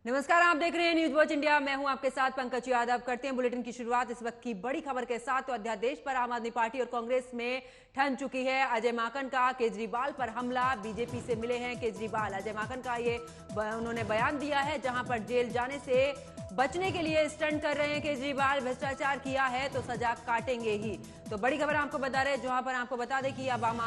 नमस्कार, आप देख रहे हैं न्यूज वॉच इंडिया। मैं हूं आपके साथ पंकज यादव। करते हैं बुलेटिन की शुरुआत इस वक्त की बड़ी खबर के साथ। तो अध्यादेश पर आम आदमी पार्टी और कांग्रेस में ठन चुकी है। अजय माकन का केजरीवाल पर हमला, बीजेपी से मिले हैं केजरीवाल। अजय माकन का ये उन्होंने बयान दिया है, जहां पर जेल जाने से बचने के लिए स्टंट कर रहे हैं केजरीवाल। भ्रष्टाचार किया है तो सजा काटेंगे ही। तो बड़ी खबर आपको बता रहे हैं, जहां पर आपको बता दें कि अब आम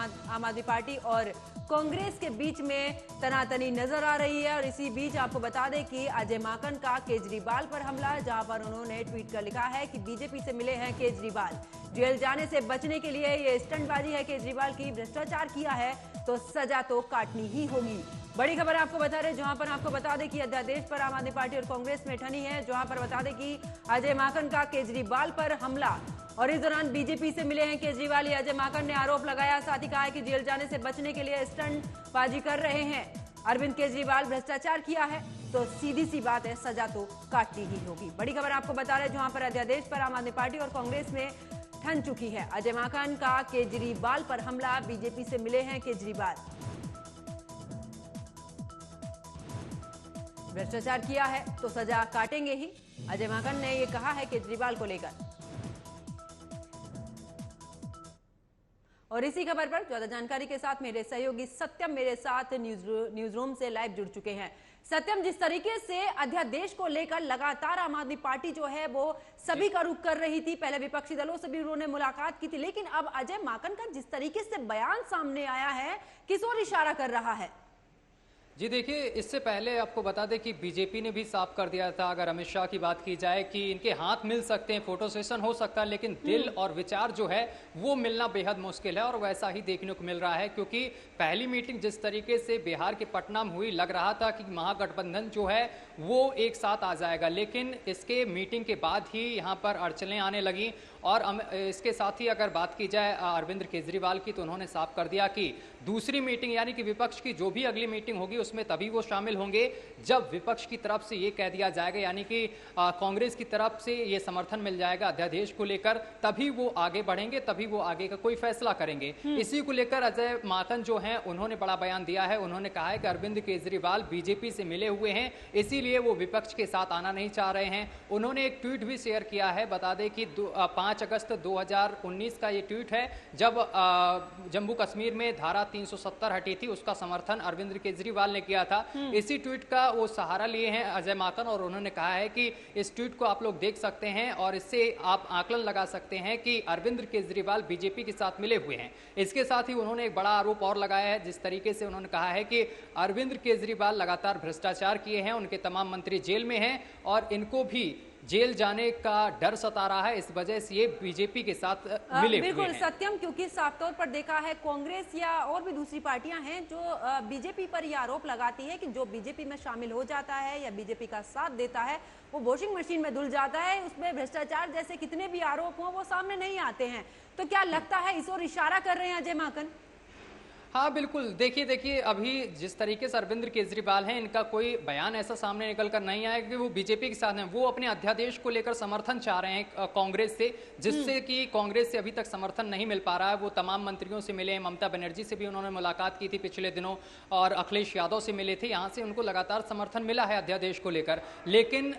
आदमी पार्टी और कांग्रेस के बीच में तनातनी नजर आ रही है। और इसी बीच आपको बता दें कि अजय माकन का केजरीवाल पर हमला, जहां पर उन्होंने ट्वीट कर लिखा है कि बीजेपी से मिले हैं केजरीवाल। जेल जाने से बचने के लिए ये स्टंटबाजी है केजरीवाल की। भ्रष्टाचार किया है तो सजा तो काटनी ही होगी। बड़ी खबर आपको बता रहे, जहां पर आपको बता दें कि अध्यादेश पर आम आदमी पार्टी और कांग्रेस में ठनी है। जहां पर बता दें कि अजय माकन का केजरीवाल पर हमला, और इस दौरान बीजेपी से मिले हैं केजरीवाल। अजय माकन ने आरोप लगाया, साथ ही कहा है कि जेल जाने से बचने के लिए स्टंटबाजी कर रहे हैं अरविंद केजरीवाल। भ्रष्टाचार किया है तो सीधी सी बात है, सजा तो काटनी ही होगी। बड़ी खबर आपको बता रहे, जहां पर अध्यादेश पर आम आदमी पार्टी और कांग्रेस में ठन चुकी है। अजय माकन का केजरीवाल पर हमला, बीजेपी से मिले हैं केजरीवाल। भ्रष्टाचार किया है तो सजा काटेंगे ही, अजय माकन ने यह कहा है केजरीवाल को लेकर। और इसी खबर पर ज्यादा जानकारी के साथ मेरे सहयोगी सत्यम मेरे साथ न्यूज रूम से लाइव जुड़ चुके हैं। सत्यम, जिस तरीके से अध्यादेश को लेकर लगातार आम आदमी पार्टी जो है वो सभी का रुख कर रही थी, पहले विपक्षी दलों से भी उन्होंने मुलाकात की थी, लेकिन अब अजय माकन का जिस तरीके से बयान सामने आया है, किस ओर इशारा कर रहा है? जी देखिए, इससे पहले आपको बता दें कि बीजेपी ने भी साफ कर दिया था, अगर अमित शाह की बात की जाए, कि इनके हाथ मिल सकते हैं, फोटो सेशन हो सकता है, लेकिन दिल और विचार जो है वो मिलना बेहद मुश्किल है। और वैसा ही देखने को मिल रहा है, क्योंकि पहली मीटिंग जिस तरीके से बिहार के पटना में हुई, लग रहा था कि महागठबंधन जो है वो एक साथ आ जाएगा, लेकिन इसके मीटिंग के बाद ही यहाँ पर अड़चनें आने लगी। और इसके साथ ही अगर बात की जाए अरविंद केजरीवाल की, तो उन्होंने साफ कर दिया कि दूसरी मीटिंग यानी कि विपक्ष की जो भी अगली मीटिंग होगी उसमें तभी वो शामिल होंगे जब विपक्ष की तरफ से ये कह दिया जाएगा, यानी कि कांग्रेस की तरफ से ये समर्थन मिल जाएगा अध्यादेश को लेकर, तभी वो आगे बढ़ेंगे, तभी वो आगे का कोई फैसला करेंगे। इसी को लेकर अजय माकन जो हैं उन्होंने बड़ा बयान दिया है। उन्होंने कहा है कि अरविंद केजरीवाल बीजेपी से मिले हुए हैं, इसीलिए वो विपक्ष के साथ आना नहीं चाह रहे हैं। उन्होंने एक ट्वीट भी शेयर किया है, बता दें कि 5 अगस्त 2019 का ये ट्वीट है, जब जम्मू कश्मीर में धारा 370 हटी थी, उसका समर्थन अरविंद केजरीवाल ने किया था। इसी ट्वीट का वो सहारा लिए हैं अजय माकन, और उन्होंने कहा है कि इस ट्वीट को आप लोग देख सकते हैं और इससे आप आकलन लगा सकते हैं कि अरविंद केजरीवाल बीजेपी के साथ मिले हुए हैं। इसके साथ ही उन्होंने एक बड़ा आरोप और लगाया है, जिस तरीके से उन्होंने कहा है कि अरविंद केजरीवाल लगातार भ्रष्टाचार किए हैं, उनके तमाम मंत्री जेल में हैं और इनको भी जेल जाने का डर सता रहा है, इस वजह से ये बीजेपी के साथ मिले हुए हैं। बिल्कुल सत्यम, क्योंकि साफ तौर पर देखा है कांग्रेस या और भी दूसरी पार्टियां हैं जो बीजेपी पर यह आरोप लगाती है कि जो बीजेपी में शामिल हो जाता है या बीजेपी का साथ देता है वो वॉशिंग मशीन में धुल जाता है, उसमें भ्रष्टाचार जैसे कितने भी आरोप हों वो सामने नहीं आते हैं। तो क्या लगता है इस ओर इशारा कर रहे हैं अजय माकन? हाँ बिल्कुल, देखिए अभी जिस तरीके से अरविंद केजरीवाल हैं, इनका कोई बयान ऐसा सामने निकल कर नहीं आया कि वो बीजेपी के साथ हैं। वो अपने अध्यादेश को लेकर समर्थन चाह रहे हैं कांग्रेस से, जिससे कि कांग्रेस से अभी तक समर्थन नहीं मिल पा रहा है। वो तमाम मंत्रियों से मिले, ममता बनर्जी से भी उन्होंने मुलाकात की थी पिछले दिनों, और अखिलेश यादव से मिले थे। यहाँ से उनको लगातार समर्थन मिला है अध्यादेश को लेकर, लेकिन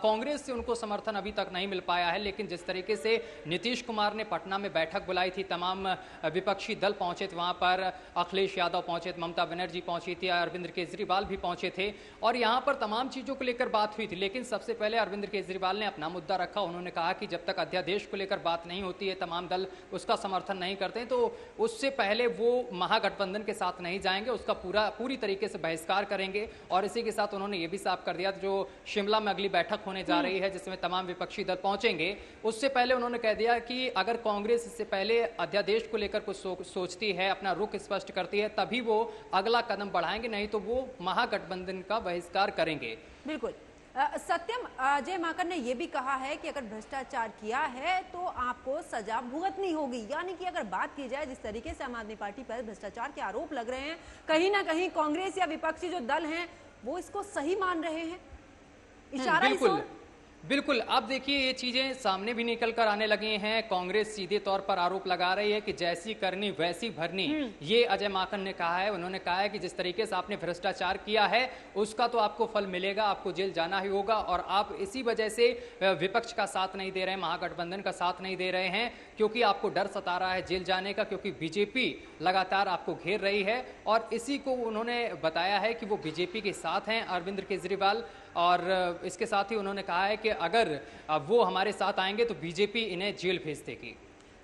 कांग्रेस से उनको समर्थन अभी तक नहीं मिल पाया है। लेकिन जिस तरीके से नीतीश कुमार ने पटना में बैठक बुलाई थी, तमाम विपक्षी दल पहुंचे थे वहां पर, अखिलेश यादव पहुंचे थे, ममता बनर्जी पहुंची थी, अरविंद केजरीवाल भी पहुंचे थे, और यहां पर तमाम चीजों को लेकर बात हुई थी। लेकिन सबसे पहले अरविंद केजरीवाल ने अपना मुद्दा रखा। उन्होंने कहा कि जब तक अध्यादेश को लेकर बात नहीं होती है, तमाम दल उसका समर्थन नहीं करते हैं, तो उससे पहले वो महागठबंधन के साथ नहीं जाएंगे, उसका पूरी तरीके से बहिष्कार करेंगे। और इसी के साथ उन्होंने ये भी साफ कर दिया, जो शिमला में अगली बैठक होने जा रही है जिसमें तमाम विपक्षी दल पहुंचेंगे, उससे पहले उन्होंने कह दिया कि अगर कांग्रेस इससे पहले अध्यादेश को लेकर कुछ सोचती है, अपना रुख स्पष्ट करती है, तभी वो अगला कदम बढ़ाएंगे, नहीं तो वो महागठबंधन का बहिष्कार करेंगे। बिल्कुल सत्यम, अजय माकन ने यह भी कहा है कि अगर भ्रष्टाचार किया है तो आपको सजा भुगतनी होगी। यानी कि अगर बात की जाए जिस तरीके से आम आदमी पार्टी पर भ्रष्टाचार के आरोप लग रहे हैं, कहीं ना कहीं कांग्रेस या विपक्षी जो दल हैं वो इसको सही मान रहे हैं। इशारा बिल्कुल बिल्कुल, अब देखिए ये चीज़ें सामने भी निकल कर आने लगी हैं। कांग्रेस सीधे तौर पर आरोप लगा रही है कि जैसी करनी वैसी भरनी। ये अजय माकन ने कहा है। उन्होंने कहा है कि जिस तरीके से आपने भ्रष्टाचार किया है उसका तो आपको फल मिलेगा, आपको जेल जाना ही होगा। और आप इसी वजह से विपक्ष का साथ नहीं दे रहे हैं, महागठबंधन का साथ नहीं दे रहे हैं, क्योंकि आपको डर सता रहा है जेल जाने का, क्योंकि बीजेपी लगातार आपको घेर रही है। और इसी को उन्होंने बताया है कि वो बीजेपी के साथ हैं, अरविंद केजरीवाल। और इसके साथ ही उन्होंने कहा है कि अगर वो हमारे साथ आएंगे तो बीजेपी इन्हें जेल भेज देगी।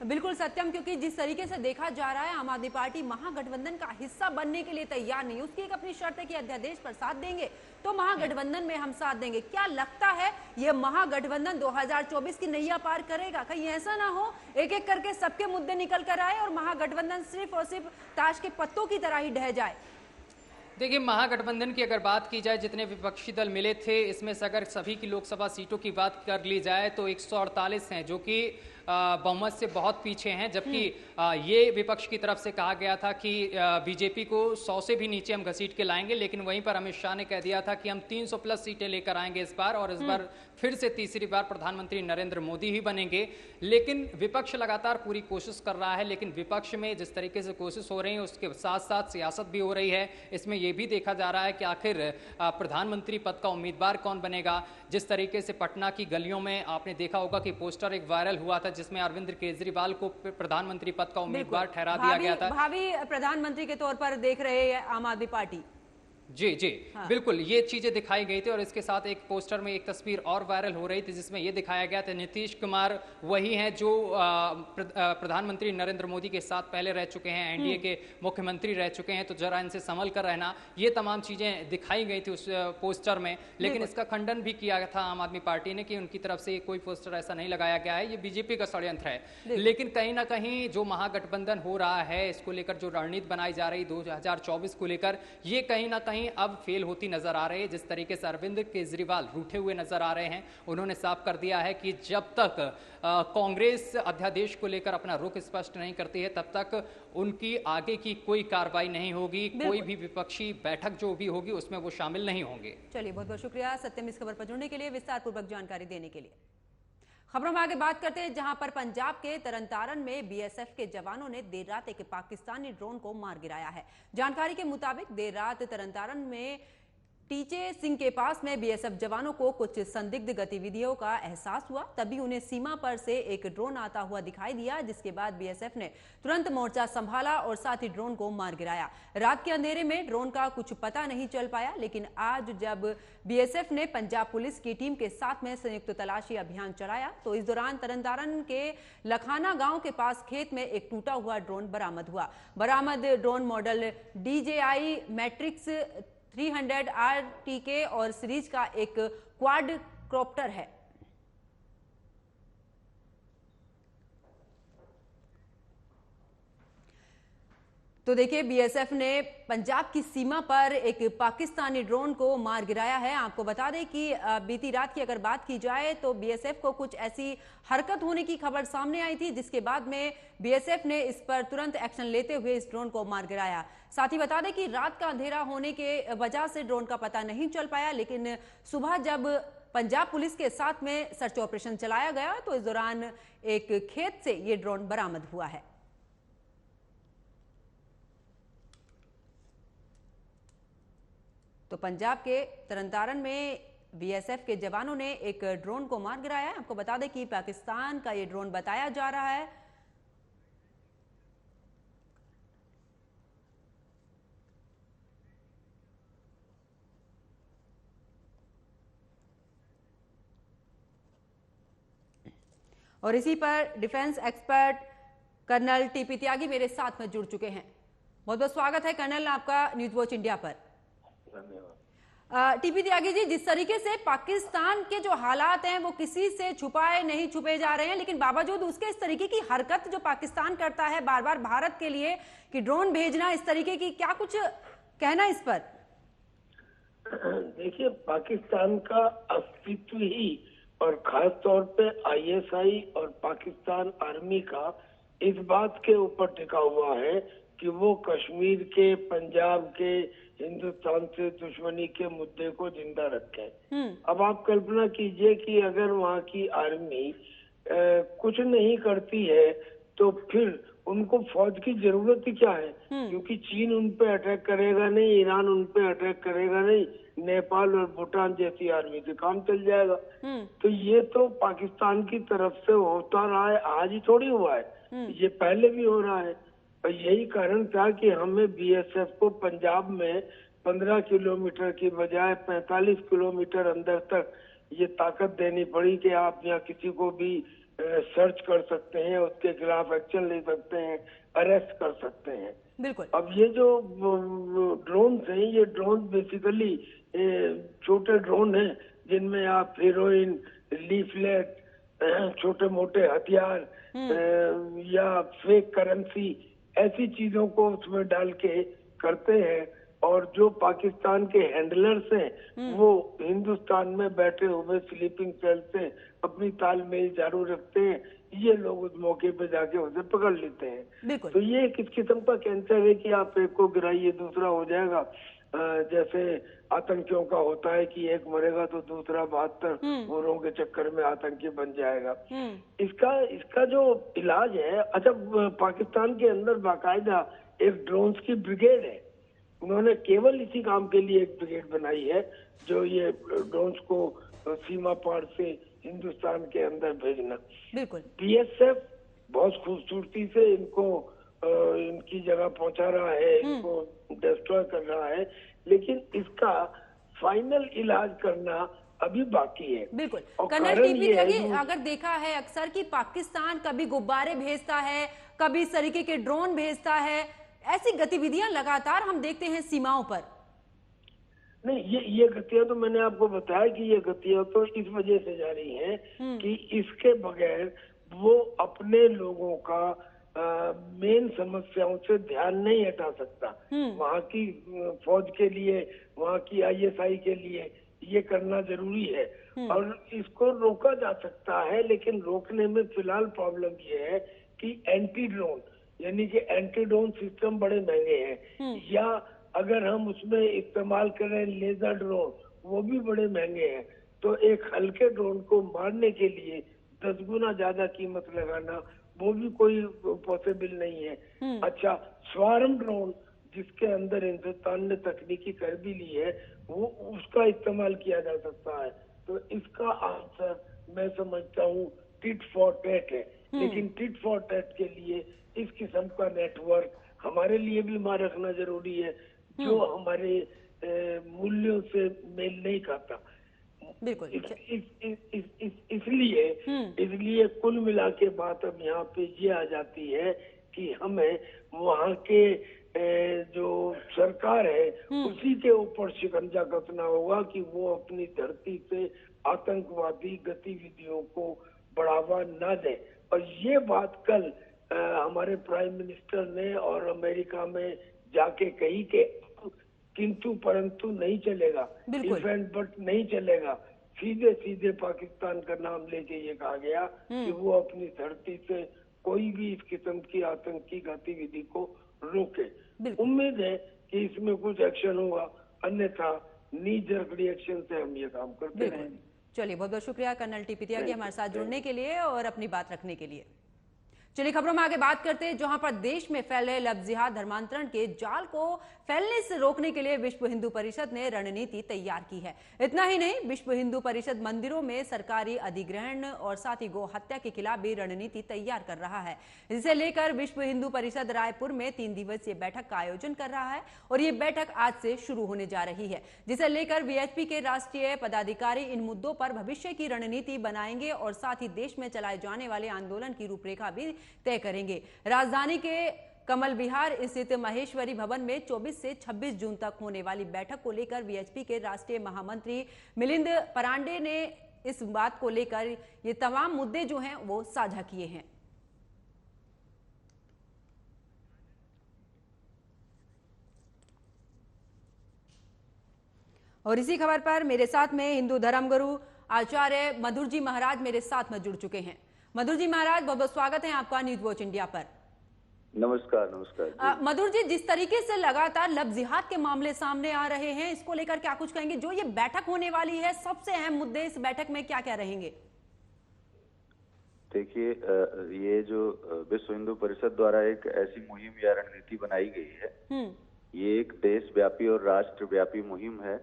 बिल्कुल सत्यम, क्योंकि जिस तरीके से देखा जा रहा है आम आदमी पार्टी महागठबंधन का हिस्सा बनने के लिए तैयार नहीं। उसकी एक अपनी शर्त है कि अध्यादेश पर साथ देंगे तो महागठबंधन में हम साथ देंगे। क्या लगता है ये महागठबंधन 2024 की नैया पार करेगा? कहीं ऐसा ना हो एक एक करके सबके मुद्दे निकल कर आए और महागठबंधन सिर्फ और सिर्फ ताश के पत्तों की तरह ही ढह जाए। देखिए, महागठबंधन की अगर बात की जाए, जितने विपक्षी दल मिले थे इसमें से अगर सभी की लोकसभा सीटों की बात कर ली जाए तो 148 हैं, जो कि बहुमत से बहुत पीछे हैं। जबकि ये विपक्ष की तरफ से कहा गया था कि बीजेपी को 100 से भी नीचे हम घसीट के लाएंगे, लेकिन वहीं पर अमित शाह ने कह दिया था कि हम 300 प्लस सीटें लेकर आएंगे इस बार, और इस बार फिर से तीसरी बार प्रधानमंत्री नरेंद्र मोदी ही बनेंगे। लेकिन विपक्ष लगातार पूरी कोशिश कर रहा है, लेकिन विपक्ष में जिस तरीके से कोशिश हो रही है उसके साथ साथ सियासत भी हो रही है। इसमें यह भी देखा जा रहा है कि आखिर प्रधानमंत्री पद का उम्मीदवार कौन बनेगा। जिस तरीके से पटना की गलियों में आपने देखा होगा कि पोस्टर एक वायरल हुआ था जिसमें अरविंद केजरीवाल को प्रधानमंत्री पद का उम्मीदवार ठहरा दिया गया था। भावी प्रधानमंत्री के तौर पर देख रहे हैं आम आदमी पार्टी। जी जी, हाँ। बिल्कुल ये चीजें दिखाई गई थी। और इसके साथ एक पोस्टर में एक तस्वीर और वायरल हो रही थी जिसमें यह दिखाया गया था नीतीश कुमार वही हैं जो प्रधानमंत्री नरेंद्र मोदी के साथ पहले रह चुके हैं, एनडीए के मुख्यमंत्री रह चुके हैं, तो जरा इनसे संभल कर रहना। ये तमाम चीजें दिखाई गई थी उस पोस्टर में। लेकिन इसका खंडन भी किया था आम आदमी पार्टी ने कि उनकी तरफ से कोई पोस्टर ऐसा नहीं लगाया गया है, ये बीजेपी का षड्यंत्र है। लेकिन कहीं ना कहीं जो महागठबंधन हो रहा है इसको लेकर जो रणनीति बनाई जा रही 2024 को लेकर, ये कहीं ना कहीं अब फेल होती नजर आ रही है। जिस तरीके से अरविंद केजरीवाल रूठे हुए नजर आ रहे हैं, उन्होंने साफ कर दिया है कि जब तक कांग्रेस अध्यादेश को लेकर अपना रुख स्पष्ट नहीं करती है तब तक उनकी आगे की कोई कार्रवाई नहीं होगी। कोई भी विपक्षी बैठक जो भी होगी उसमें वो शामिल नहीं होंगे। चलिए, बहुत बहुत शुक्रिया सत्यम इस खबर पर जुड़ने के लिए, विस्तार पूर्वक जानकारी देने के लिए। खबरों में आगे बात करते हैं, जहां पर पंजाब के तरनतारन में बीएसएफ के जवानों ने देर रात एक पाकिस्तानी ड्रोन को मार गिराया है। जानकारी के मुताबिक देर रात तरनतारन में टीचे सिंह के पास में बीएसएफ जवानों को कुछ संदिग्ध गतिविधियों का एहसास हुआ। तभी उन्हें सीमा पर से एक ड्रोन आता हुआ दिखाई दिया, जिसके बाद बीएसएफ ने तुरंत मोर्चा संभाला और साथ ही ड्रोन को मार गिराया। रात के अंधेरे में ड्रोन का कुछ पता नहीं चल पाया, लेकिन आज जब बीएसएफ ने पंजाब पुलिस की टीम के साथ में संयुक्त तलाशी अभियान चलाया तो इस दौरान तरनतारन के लखाना गांव के पास खेत में एक टूटा हुआ ड्रोन बरामद हुआ। बरामद drone model DJI matrix 300 RTK और सीरीज का एक क्वाड क्रॉप्टर है। तो देखिए, बीएसएफ ने पंजाब की सीमा पर एक पाकिस्तानी ड्रोन को मार गिराया है। आपको बता दें कि बीती रात की अगर बात की जाए तो बीएसएफ को कुछ ऐसी हरकत होने की खबर सामने आई थी, जिसके बाद में बीएसएफ ने इस पर तुरंत एक्शन लेते हुए इस ड्रोन को मार गिराया। साथ ही बता दें कि रात का अंधेरा होने के वजह से ड्रोन का पता नहीं चल पाया, लेकिन सुबह जब पंजाब पुलिस के साथ में सर्च ऑपरेशन चलाया गया तो इस दौरान एक खेत से ये ड्रोन बरामद हुआ है। तो पंजाब के तरनतारन में बीएसएफ के जवानों ने एक ड्रोन को मार गिराया है। आपको बता दें कि पाकिस्तान का ये ड्रोन बताया जा रहा है। और इसी पर डिफेंस एक्सपर्ट कर्नल टीपी त्यागी मेरे साथ में जुड़ चुके हैं। बहुत बहुत स्वागत है कर्नल आपका न्यूज वॉच इंडिया पर। टीपी त्यागी जी, जिस तरीके से पाकिस्तान के जो हालात हैं वो किसी से छुपाए नहीं छुपे जा रहे हैं, लेकिन बावजूद उसके इस तरीके की हरकत जो पाकिस्तान करता है बार बार भारत के लिए कि ड्रोन भेजना, इस तरीके की क्या कुछ कहना इस पर? देखिए, पाकिस्तान का अस्तित्व ही और खास तौर पे ISI और पाकिस्तान आर्मी का इस बात के ऊपर टिका हुआ है कि वो कश्मीर के, पंजाब के हिंदुस्तान से दुश्मनी के मुद्दे को जिंदा रखें। अब आप कल्पना कीजिए कि अगर वहाँ की आर्मी कुछ नहीं करती है तो फिर उनको फौज की जरूरत ही क्या है, क्योंकि चीन उन पे अटैक करेगा नहीं, ईरान उन पे अटैक करेगा नहीं, नेपाल और भूटान जैसी आर्मी से काम चल जाएगा। तो ये तो पाकिस्तान की तरफ से होता रहा है, आज ही थोड़ी हुआ है, ये पहले भी हो रहा है। और यही कारण था कि हमें बीएसएफ को पंजाब में 15 किलोमीटर की बजाय 45 किलोमीटर अंदर तक ये ताकत देनी पड़ी कि आप यहाँ किसी को भी सर्च कर सकते हैं, उसके खिलाफ एक्शन ले सकते हैं, अरेस्ट कर सकते हैं। बिल्कुल। अब ये जो ड्रोन हैं, ये ड्रोन बेसिकली छोटे ड्रोन हैं जिनमें आप हेरोइन, लीफलेट, छोटे मोटे हथियार या फेक करेंसी ऐसी चीजों को उसमें डाल के करते हैं। और जो पाकिस्तान के हैंडलर्स हैं वो हिंदुस्तान में बैठे हुए स्लीपिंग सेल से अपनी तालमेल जारी रखते हैं, ये लोग उस मौके पे जाके उसे पकड़ लेते हैं। तो ये किस किस्म का कैंसर है कि आप एक को गिराइए दूसरा हो जाएगा, जैसे आतंकियों का होता है कि एक मरेगा तो दूसरा 72 गोरों के चक्कर में आतंकी बन जाएगा। इसका जो इलाज है, अच्छा पाकिस्तान के अंदर बाकायदा एक ड्रोन्स की ब्रिगेड है, उन्होंने केवल इसी काम के लिए एक ब्रिगेड बनाई है जो ये ड्रोन्स को सीमा पार से हिंदुस्तान के अंदर भेजना। बिल्कुल। बीएसएफ बहुत खूबसूरती से इनको इनकी जगह पहुंचा रहा है, इनको डिस्ट्रॉय कर रहा है, लेकिन इसका फाइनल इलाज करना अभी बाकी है। बिल्कुल। कर्नल टीपी लगे अगर देखा है अक्सर कि पाकिस्तान कभी गुब्बारे भेजता है, कभी इस तरीके के ड्रोन भेजता है, ऐसी गतिविधियां लगातार हम देखते हैं सीमाओं पर। नहीं, ये गतियां तो मैंने आपको बताया कि ये गतियां तो इस वजह से जारी हैं कि इसके बगैर वो अपने लोगों का मेन समस्याओं से ध्यान नहीं हटा सकता। वहाँ की फौज के लिए, वहाँ की आईएसआई के लिए ये करना जरूरी है और इसको रोका जा सकता है, लेकिन रोकने में फिलहाल प्रॉब्लम ये है कि एंटी ड्रोन यानी कि एंटी ड्रोन सिस्टम बड़े महंगे हैं, या अगर हम उसमें इस्तेमाल करें लेजर ड्रोन वो भी बड़े महंगे हैं। तो एक हल्के ड्रोन को मारने के लिए 10 गुना ज्यादा कीमत लगाना वो भी कोई पॉसिबल नहीं है। अच्छा, स्वार्म ड्रोन जिसके अंदर हिंदुस्तान ने तकनीकी कर भी ली है, वो उसका इस्तेमाल किया जा सकता है। तो इसका आंसर मैं समझता हूँ टिट फॉर टैट है, लेकिन टिट फॉर टैट के लिए इस किस्म का नेटवर्क हमारे लिए भी वहां रखना जरूरी है जो हमारे मूल्यों से मेल नहीं खाता। बिल्कुल। इसलिए कुल मिला के बात अब यहाँ पे ये आ जाती है कि हमें वहाँ के जो सरकार है उसी के ऊपर शिकंजा कसना होगा कि वो अपनी धरती से आतंकवादी गतिविधियों को बढ़ावा न दे। और ये बात कल हमारे प्राइम मिनिस्टर ने और अमेरिका में जाके कही कि किंतु परंतु नहीं चलेगा, इफ एंड बट नहीं चलेगा। सीधे सीधे पाकिस्तान का नाम लेके ये कहा गया कि वो अपनी धरती से कोई भी इस किस्म की आतंकी गतिविधि को रोके। उम्मीद है कि इसमें कुछ एक्शन होगा, अन्यथा नी जर्क रिएक्शन से हम ये काम करते रहेंगे। चलिए, बहुत बहुत शुक्रिया कर्नल टीपी त्यागी हमारे साथ जुड़ने के लिए और अपनी बात रखने के लिए। चलिए खबरों में आगे बात करते हैं, जहां पर देश में फैल रहे लव जिहाद धर्मांतरण के जाल को फैलने से रोकने के लिए विश्व हिंदू परिषद ने रणनीति तैयार की है। इतना ही नहीं, विश्व हिंदू परिषद मंदिरों में सरकारी अधिग्रहण और साथ ही गौ हत्या के खिलाफ भी रणनीति तैयार कर रहा है। इसे लेकर विश्व हिंदू परिषद रायपुर में 3 दिवसीय बैठक का आयोजन कर रहा है और ये बैठक आज से शुरू होने जा रही है, जिसे लेकर वीएचपी के राष्ट्रीय पदाधिकारी इन मुद्दों पर भविष्य की रणनीति बनाएंगे और साथ ही देश में चलाए जाने वाले आंदोलन की रूपरेखा भी तय करेंगे। राजधानी के कमल विहार स्थित महेश्वरी भवन में 24 से 26 जून तक होने वाली बैठक को लेकर वीएचपी के राष्ट्रीय महामंत्री मिलिंद परांडे ने इस बात को लेकर ये तमाम मुद्दे जो हैं वो साझा किए हैं। और इसी खबर पर मेरे साथ में हिंदू धर्मगुरु आचार्य मधुर जी महाराज मेरे साथ में जुड़ चुके हैं। मधुर जी महाराज, बहुत बहुत स्वागत है आपका न्यूज वॉच इंडिया पर। नमस्कार नमस्कार जी। मधुर जी, जिस तरीके से लगातार लव जिहाद के मामले सामने आ रहे हैं, इसको लेकर क्या कुछ कहेंगे? जो ये बैठक होने वाली है, सबसे अहम मुद्दे इस बैठक में क्या क्या रहेंगे? देखिए, ये जो विश्व हिंदू परिषद द्वारा एक ऐसी मुहिम या रणनीति बनाई गई है, ये एक देशव्यापी और राष्ट्रव्यापी मुहिम है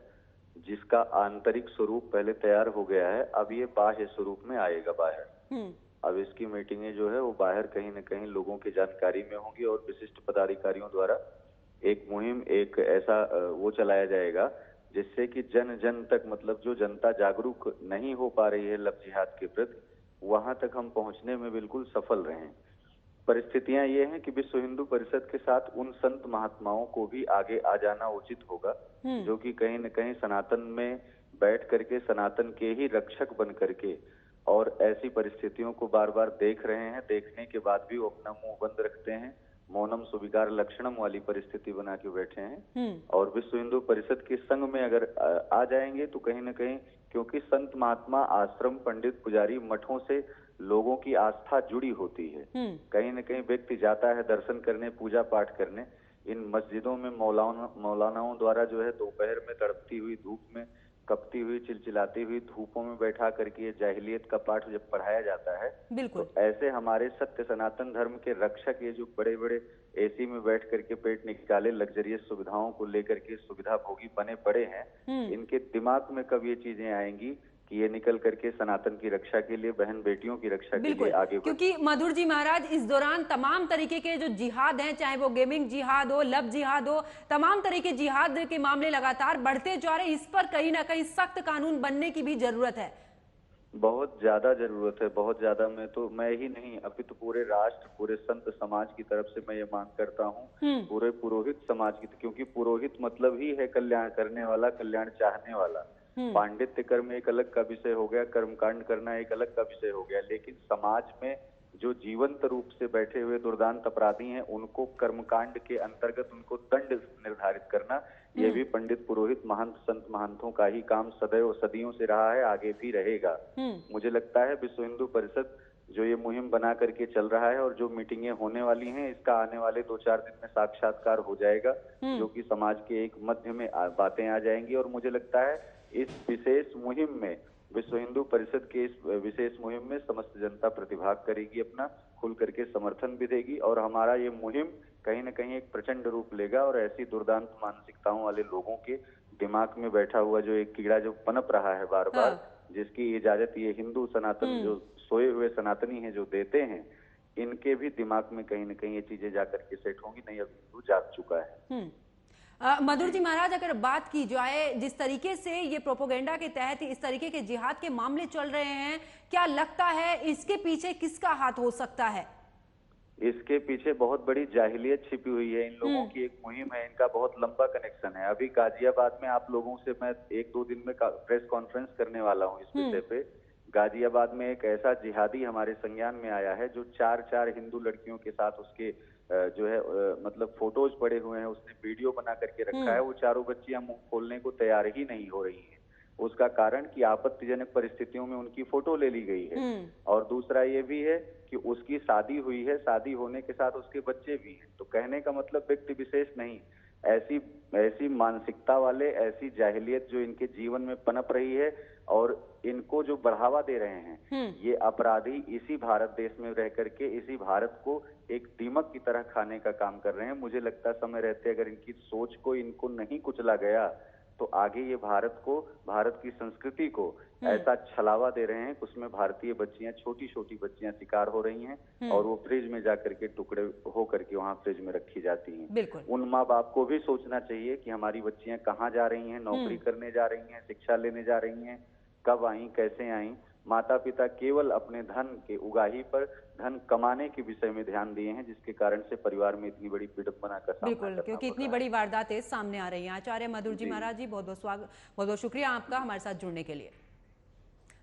जिसका आंतरिक स्वरूप पहले तैयार हो गया है। अब ये बाह्य स्वरूप में आएगा बाहर। अब इसकी मीटिंगें जो है वो बाहर कहीं न कहीं लोगों की जानकारी में होंगी और विशिष्ट पदाधिकारियों द्वारा एक मुहिम, एक ऐसा वो चलाया जाएगा जिससे कि जन जन तक, मतलब जो जनता जागरूक नहीं हो पा रही है लव जिहाद के प्रति, वहां तक हम पहुंचने में बिल्कुल सफल रहे। परिस्थितियां ये हैं कि विश्व हिंदू परिषद के साथ उन संत महात्माओं को भी आगे आ जाना उचित होगा जो कि कहीं न कहीं सनातन में बैठ करके सनातन के ही रक्षक बन करके और ऐसी परिस्थितियों को बार बार देख रहे हैं, देखने के बाद भी वो अपना मुंह बंद रखते हैं, मौनम सुविकार लक्षणम वाली परिस्थिति बना के बैठे हैं। और विश्व हिंदू परिषद के संग में अगर आ जाएंगे तो कहीं न कहीं, क्योंकि संत महात्मा, आश्रम, पंडित, पुजारी, मठों से लोगों की आस्था जुड़ी होती है। कहीं न कहीं व्यक्ति जाता है दर्शन करने, पूजा पाठ करने। इन मस्जिदों में मौलानाओं द्वारा जो है दोपहर में तड़पती हुई धूप में, कपती हुई, चिलचिलाती हुई धूपों में बैठा करके ये जाहिलियत का पाठ जब पढ़ाया जाता है, तो ऐसे हमारे सत्य सनातन धर्म के रक्षक, ये जो बड़े बड़े एसी में बैठ करके पेट निकाले लग्जरियस सुविधाओं को लेकर के सुविधा भोगी बने पड़े हैं, इनके दिमाग में कब ये चीजें आएंगी कि ये निकल करके सनातन की रक्षा के लिए, बहन बेटियों की रक्षा के लिए आगे बढ़े। क्योंकि मधुर जी महाराज, इस दौरान तमाम तरीके के जो जिहाद हैं, चाहे वो गेमिंग जिहाद हो, लव जिहाद हो, तमाम तरीके जिहाद के मामले लगातार बढ़ते जा रहे हैं। इस पर कहीं ना कहीं सख्त कानून बनने की भी जरूरत है। बहुत ज्यादा जरूरत है, बहुत ज्यादा। मैं ही नहीं, अभी तो पूरे राष्ट्र, पूरे संत समाज की तरफ से मैं ये मांग करता हूँ, पूरे पुरोहित समाज की, क्योंकि पुरोहित मतलब ही है कल्याण करने वाला, कल्याण चाहने वाला। पांडित्य कर्म एक अलग का विषय हो गया, कर्मकांड करना एक अलग का विषय हो गया, लेकिन समाज में जो जीवंत रूप से बैठे हुए दुर्दांत अपराधी हैं, उनको कर्मकांड के अंतर्गत उनको दंड निर्धारित करना, ये भी पंडित, पुरोहित, महंत, संत महंतों का ही काम सदैव सदियों से रहा है, आगे भी रहेगा। मुझे लगता है विश्व हिंदू परिषद जो ये मुहिम बना करके चल रहा है और जो मीटिंगें होने वाली हैं, इसका आने वाले 2-4 दिन में साक्षात्कार हो जाएगा, जो कि समाज के एक मध्य में बातें आ जाएंगी। और मुझे लगता है इस विशेष मुहिम में, विश्व हिंदू परिषद के इस विशेष मुहिम में समस्त जनता प्रतिभाग करेगी, अपना खुल करके समर्थन भी देगी, और हमारा ये मुहिम कहीं न कहीं एक प्रचंड रूप लेगा और ऐसी दुर्दांत मानसिकताओं वाले लोगों के दिमाग में बैठा हुआ जो एक कीड़ा जो पनप रहा है बार बार, जिसकी इजाजत ये हिंदू सनातन जो सोए हुए सनातनी हैं जो देते हैं, इनके भी दिमाग में कहीं न कहीं ये चीजें जाकर के सेट होंगी। नहीं, अब हिंदू जाग चुका है। मधुर जी महाराज, अगर बात की जाए जिस तरीके से ये प्रोपोगेंडा के तहत इस तरीके के जिहाद के मामले चल रहे हैं, क्या लगता है इसके पीछे किसका हाथ हो सकता है? इसके पीछे बहुत बड़ी जाहिलियत छिपी हुई है। इन लोगों की एक मुहिम है, इनका बहुत लंबा कनेक्शन है। अभी गाजियाबाद में आप लोगों से मैं 1-2 दिन में प्रेस कॉन्फ्रेंस करने वाला हूँ इस विषय पे। गाजियाबाद में एक ऐसा जिहादी हमारे संज्ञान में आया है जो 4-4 हिंदू लड़कियों के साथ उसके जो है मतलब फोटोज पड़े हुए हैं, उसने वीडियो बना करके रखा है। वो चारों बच्चियां मुंह खोलने को तैयार ही नहीं हो रही हैं। उसका कारण कि आपत्तिजनक परिस्थितियों में उनकी फोटो ले ली गई है। और दूसरा ये भी है कि उसकी शादी हुई है, शादी होने के साथ उसके बच्चे भी हैं। तो कहने का मतलब व्यक्ति विशेष नहीं, ऐसी मानसिकता वाले, ऐसी जाहिलियत जो इनके जीवन में पनप रही है और इनको जो बढ़ावा दे रहे हैं, ये अपराधी इसी भारत देश में रह करके इसी भारत को एक दीमक की तरह खाने का काम कर रहे हैं। मुझे लगता है समय रहते अगर इनकी सोच को इनको नहीं कुचला गया तो आगे ये भारत को, भारत की संस्कृति को ऐसा छलावा दे रहे हैं कि उसमें भारतीय बच्चियां, छोटी छोटी बच्चियां शिकार हो रही हैं और वो फ्रिज में जाकर के टुकड़े हो करके वहां फ्रिज में रखी जाती हैं। उन माँ बाप को भी सोचना चाहिए कि हमारी बच्चियां कहाँ जा रही हैं, नौकरी करने जा रही हैं, शिक्षा लेने जा रही हैं, कब आई, कैसे आई। माता पिता केवल अपने धन के उगाही पर, धन कमाने के विषय में ध्यान दिए हैं, जिसके कारण से परिवार में इतनी बड़ी विडंबना का सामना करना पड़ रहा है। क्योंकि इतनी बड़ी वारदातें सामने आ रही हैं। आचार्य मधुर जी महाराज जी, बहुत बहुत शुक्रिया आपका हमारे साथ जुड़ने के लिए।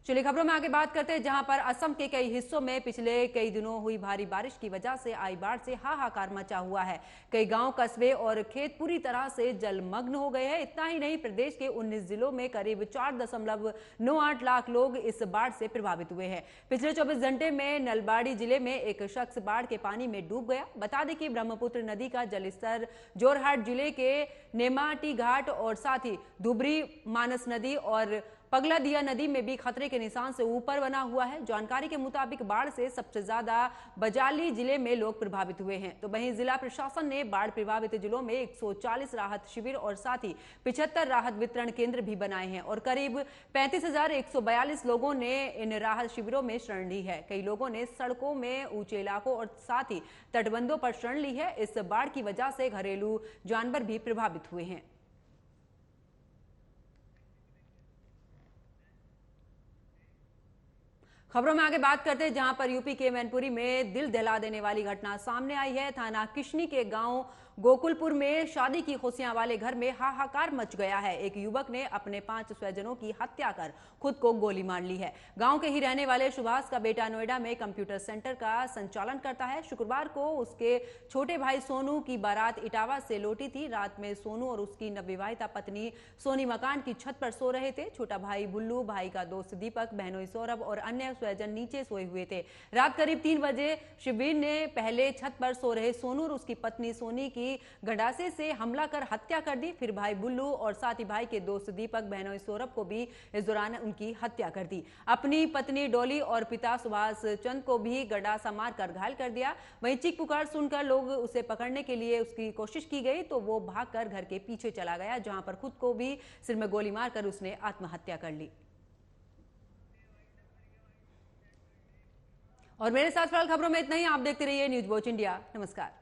चलिए खबरों में आगे बात करते हैं, जहां पर असम के कई हिस्सों में पिछले कई दिनों हुई भारी बारिश की वजह से आई बाढ़ से हाहाकार मचा हुआ है। कई गांव, कस्बे और खेत पूरी तरह से जलमग्न हो गए हैं। इतना ही नहीं, प्रदेश के 19 जिलों में करीब 4.98 लाख लोग इस बाढ़ से प्रभावित हुए हैं। पिछले 24 घंटे में नलबाड़ी जिले में एक शख्स बाढ़ के पानी में डूब गया। बता दें कि ब्रह्मपुत्र नदी का जलस्तर जोरहाट जिले के नेमाटी घाट और साथ ही धुबरी मानस नदी और पगलादिया नदी में भी खतरे के निशान से ऊपर बना हुआ है। जानकारी के मुताबिक बाढ़ से सबसे ज्यादा बजाली जिले में लोग प्रभावित हुए हैं। तो वहीं जिला प्रशासन ने बाढ़ प्रभावित जिलों में 140 राहत शिविर और साथ ही 75 राहत वितरण केंद्र भी बनाए हैं और करीब 35,142 लोगों ने इन राहत शिविरों में शरण ली है। कई लोगों ने सड़कों में, ऊंचे इलाकों और साथ ही तटबंधों पर शरण ली है। इस बाढ़ की वजह से घरेलू जानवर भी प्रभावित हुए हैं। खबरों में आगे बात करते हैं, जहां पर यूपी के मैनपुरी में दिल दहला देने वाली घटना सामने आई है। थाना किशनी के गांव गोकुलपुर में शादी की खुशियां वाले घर में हाहाकार मच गया है। एक युवक ने अपने 5 स्वजनों की हत्या कर खुद को गोली मार ली है। गांव के ही रहने वाले सुभाष का बेटा नोएडा में कंप्यूटर सेंटर का संचालन करता है। शुक्रवार को उसके छोटे भाई सोनू की बारात इटावा से लौटी थी। रात में सोनू और उसकी नवविवाहिता पत्नी सोनी मकान की छत पर सो रहे थे। छोटा भाई बुल्लू, भाई का दोस्त दीपक, बहनोई सौरभ और अन्य स्वजन नीचे सोए हुए थे। रात करीब 3 बजे शिववीर ने पहले छत पर सो रहे सोनू और उसकी पत्नी सोनी की गंडासे से हमला कर हत्या कर दी। फिर भाई बुल्लू और साथ ही भाई के दोस्त दीपक, बहनोई सौरभ को भी इस दौरान उनकी हत्या कर दी। अपनी पत्नी डोली और पिता सुभाष चंद को भी गंडासा मारकर घायल कर दिया। वहीं चीख पुकार सुनकर लोग उसे पकड़ने के लिए उसकी कोशिश की गई तो वो भागकर घर के पीछे चला गया, जहां पर खुद को भी सिर में गोली मारकर उसने आत्महत्या कर ली। और मेरे साथ फिलहाल खबरों में इतना ही। आप देखते रहिए न्यूज वॉच इंडिया। नमस्कार।